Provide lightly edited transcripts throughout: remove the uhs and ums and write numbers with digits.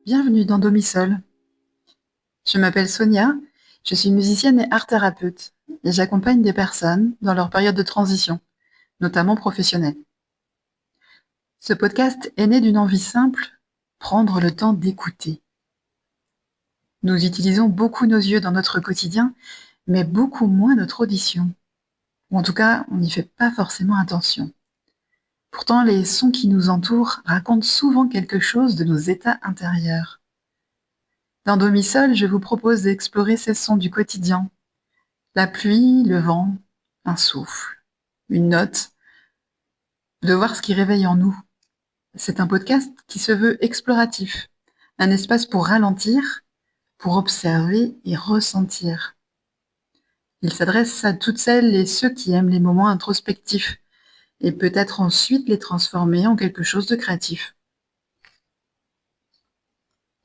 Bienvenue dans Domisol. Je m'appelle Sonia, je suis musicienne et art thérapeute et j'accompagne des personnes dans leur période de transition, notamment professionnelle. Ce podcast est né d'une envie simple, prendre le temps d'écouter. Nous utilisons beaucoup nos yeux dans notre quotidien, mais beaucoup moins notre audition. Ou en tout cas, on n'y fait pas forcément attention. Pourtant, les sons qui nous entourent racontent souvent quelque chose de nos états intérieurs. Dans Domisol, je vous propose d'explorer ces sons du quotidien. La pluie, le vent, un souffle, une note, de voir ce qui réveille en nous. C'est un podcast qui se veut exploratif, un espace pour ralentir, pour observer et ressentir. Il s'adresse à toutes celles et ceux qui aiment les moments introspectifs et peut-être ensuite les transformer en quelque chose de créatif.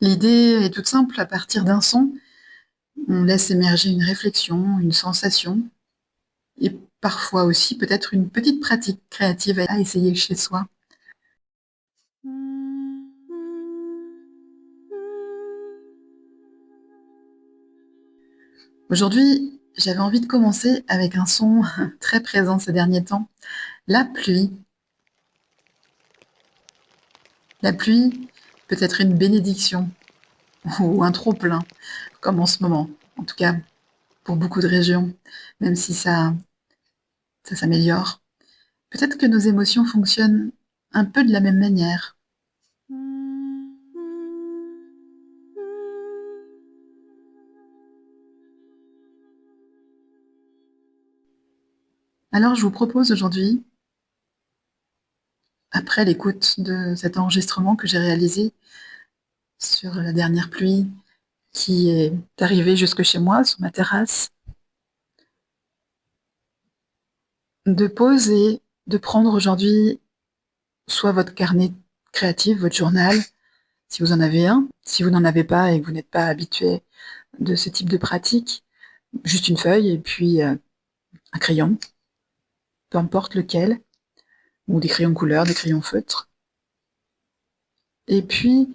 L'idée est toute simple, à partir d'un son, on laisse émerger une réflexion, une sensation, et parfois aussi peut-être une petite pratique créative à essayer chez soi. Aujourd'hui, j'avais envie de commencer avec un son très présent ces derniers temps, la pluie. La pluie peut être une bénédiction ou un trop-plein, comme en ce moment, en tout cas pour beaucoup de régions, même si ça s'améliore. Peut-être que nos émotions fonctionnent un peu de la même manière. Alors je vous propose aujourd'hui, après l'écoute de cet enregistrement que j'ai réalisé sur la dernière pluie qui est arrivée jusque chez moi, sur ma terrasse, de poser, de prendre aujourd'hui soit votre carnet créatif, votre journal, si vous en avez un, si vous n'en avez pas et que vous n'êtes pas habitué de ce type de pratique, juste une feuille et puis un crayon, peu importe lequel, ou des crayons couleur, des crayons feutres. Et puis,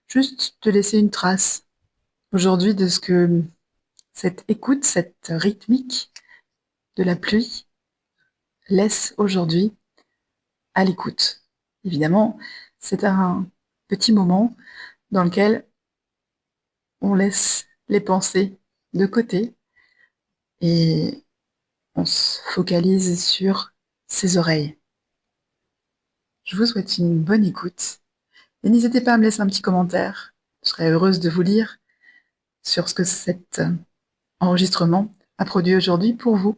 juste de laisser une trace aujourd'hui de ce que cette écoute, cette rythmique de la pluie laisse aujourd'hui à l'écoute. Évidemment, c'est un petit moment dans lequel on laisse les pensées de côté et on se focalise sur ses oreilles. Je vous souhaite une bonne écoute et n'hésitez pas à me laisser un petit commentaire. Je serais heureuse de vous lire sur ce que cet enregistrement a produit aujourd'hui pour vous.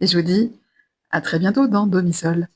Et je vous dis à très bientôt dans Domisol.